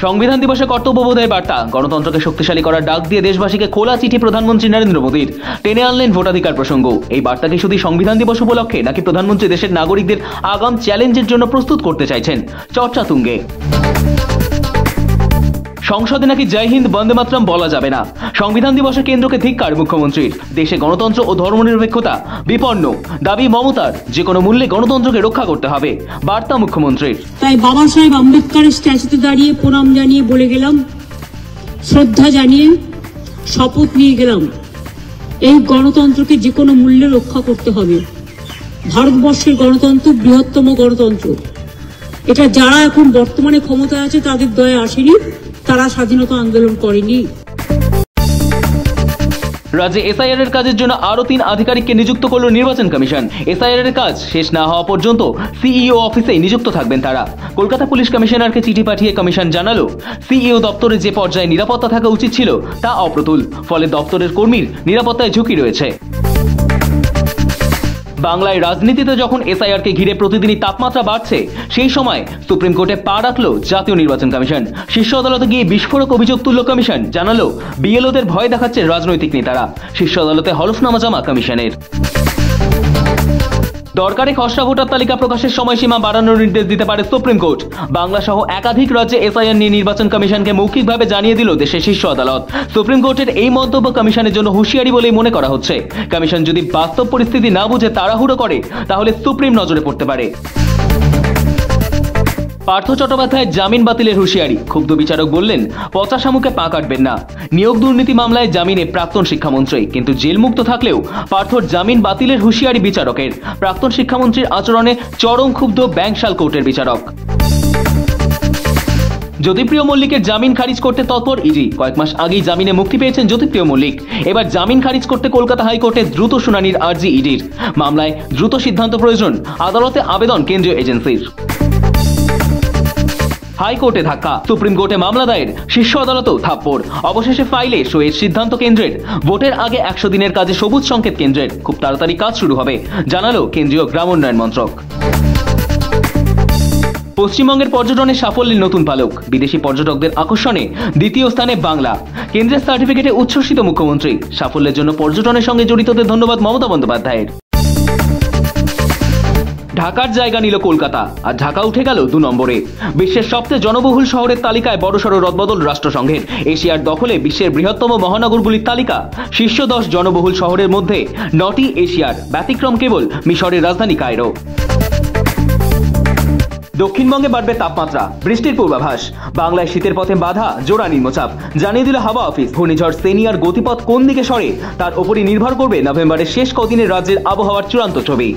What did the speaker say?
সংবিধান দিবসে কর্তব্যবোধের বার্তা, গণতন্ত্রকে শক্তিশালী করার ডাক দিয়ে দেশবাসীকে খোলা চিঠি প্রধানমন্ত্রী নরেন্দ্র মোদীর। টেনে আনলেন ভোটাধিকার প্রসঙ্গ। এই বার্তাকে শুধু সংবিধান দিবস উপলক্ষে নাকি প্রধানমন্ত্রী দেশের নাগরিকদের আগাম চ্যালেঞ্জের জন্য প্রস্তুত করতে চাইছেন, চর্চা তুঙ্গে। সংসদে নাকি জয় হিন্দ বন্দে মাতরম বলা যাবে না। সংবিধান দিবসে কেন্দ্রকে ধিক্কার মুখ্যমন্ত্রীর। দেশে গণতন্ত্র ও ধর্মনিরপেক্ষতা বিপন্ন, দাবি মমতার। যে কোনো মূল্যে গণতন্ত্রকে রক্ষা করতে হবে, বার্তা মুখ্যমন্ত্রীর। তাই বাবা সাহেব আম্বেদকরের স্ট্যাচুতে দাঁড়িয়ে প্রণাম জানিয়ে বলে গেলাম, শ্রদ্ধা জানিয়ে শপথ নিয়ে গেলাম, এই গণতন্ত্রকে যে কোনো মূল্যে রক্ষা করতে হবে। ভারতবর্ষের গণতন্ত্র বৃহত্তম গণতন্ত্র। এটা যারা এখন বর্তমানে ক্ষমতায় আছে তাদের দয়ে আসেনি, তারা স্বাধীনতা আন্দোলন করেনি। রাজ্যে এসআইআর এর কাজের জন্য আরো 3 আধিকারিককে নিযুক্ত করল নির্বাচন কমিশন। এসআইআর এর কাজ শেষ না হওয়া পর্যন্ত সিইও অফিসে নিযুক্ত থাকবেন তারা। কলকাতা পুলিশ কমিশনারকে চিঠি পাঠিয়ে কমিশন জানালো, সিইও দপ্তরে যে পর্যায়ে নিরাপত্তা থাকা উচিত ছিল তা অপ্রতুল, ফলে দপ্তরের কর্মীর নিরাপত্তায় ঝুঁকি রয়েছে। বাংলায় রাজনীতিতে যখন এসআইআর কে ঘিরে প্রতিদিনই তাপমাত্রা বাড়ছে, সেই সময় সুপ্রিম কোর্টে পা রাখল জাতীয় নির্বাচন কমিশন। শীর্ষ আদালতে গিয়ে বিস্ফোরক অভিযোগ তুলল কমিশন। জানালো, বিএলওদের ভয় দেখাচ্ছে রাজনৈতিক নেতারা। শীর্ষ আদালতে হলফনামা জমা কমিশনের। দরকারি খসড়া ভোটার তালিকা প্রকাশের সময়সীমা বাড়ানোর নির্দেশ দিতে পারে সুপ্রিম কোর্ট। বাংলা সহ একাধিক রাজ্যে এসআইআর নিয়ে নির্বাচন কমিশনকে মৌখিকভাবে জানিয়ে দিল দেশের শীর্ষ আদালত। সুপ্রিম কোর্টের এই মন্তব্য কমিশনের জন্য হুঁশিয়ারি বলেই মনে করা হচ্ছে। কমিশন যদি বাস্তব পরিস্থিতি না বুঝে তাড়াহুড়ো করে, তাহলে সুপ্রিম নজরে পড়তে পারে। পার্থ চট্টোপাধ্যায়ের জামিন বাতিলের হুঁশিয়ারি। ক্ষুব্ধ বিচারক বললেন, পচা শামুকে পা কাটবেন না। নিয়োগ দুর্নীতি মামলায় জামিনে প্রাক্তন শিক্ষামন্ত্রী, কিন্তু জেলমুক্ত থাকলেও পার্থর জামিন বাতিলের হুঁশিয়ারি বিচারকের। প্রাক্তন শিক্ষামন্ত্রীর আচরণে চরম ক্ষুব্ধ ব্যাংকশাল কোর্টের বিচারক। জ্যোতিপ্রিয় মল্লিকের জামিন খারিজ করতে তৎপর ইডি। কয়েক মাস আগেই জামিনে মুক্তি পেয়েছেন জ্যোতিপ্রিয় মল্লিক। এবার জামিন খারিজ করতে কলকাতা হাইকোর্টে দ্রুত শুনানির আর্জি ইডির। মামলায় দ্রুত সিদ্ধান্ত প্রয়োজন, আদালতে আবেদন কেন্দ্রীয় এজেন্সির। হাইকোর্টে ধাক্কা, সুপ্রিম কোর্টে মামলা দায়ের, শীর্ষ আদালতেও থাপ্পড়। অবশেষে ফাইলে সইয়ের সিদ্ধান্ত কেন্দ্রের। ভোটের আগে 100 দিনের কাজে সবুজ সংকেত কেন্দ্রের। খুব তাড়াতাড়ি কাজ শুরু হবে, জানালো কেন্দ্রীয় গ্রামোন্নয়ন মন্ত্রক। পশ্চিমবঙ্গের পর্যটনের সাফল্যের নতুন পালক। বিদেশি পর্যটকদের আকর্ষণে দ্বিতীয় স্থানে বাংলা। কেন্দ্রের সার্টিফিকেটে উচ্ছ্বসিত মুখ্যমন্ত্রী। সাফল্যের জন্য পর্যটনের সঙ্গে জড়িতদের ধন্যবাদ মমতা বন্দ্যোপাধ্যায়ের। ঢাকার জায়গা নিল কলকাতা, আর ঢাকা উঠে গেল 2 নম্বরে। বিশ্বের সবচেয়ে জনবহুল শহরের তালিকায় বড়সড় রদবদল রাষ্ট্রসংঘের। এশিয়ার দখলে বিশ্বের বৃহত্তম মহানগরগুলির তালিকা। শীর্ষ 10 জনবহুল শহরের মধ্যে 9টি এশিয়ার, ব্যতিক্রম কেবল মিশরের রাজধানী কায়রো। দক্ষিণবঙ্গে বাড়বে তাপমাত্রা, বৃষ্টির পূর্বাভাস। বাংলায় শীতের পথে বাধা, জোড়া নিম্নচাপ। জানিয়ে দিল হাওয়া অফিস। ঘূর্ণিঝড় সেনি আর গতিপথ কোন দিকে সরে, তার উপরই নির্ভর করবে নভেম্বরের শেষ কদিনের রাজ্যের আবহাওয়ার চূড়ান্ত ছবি।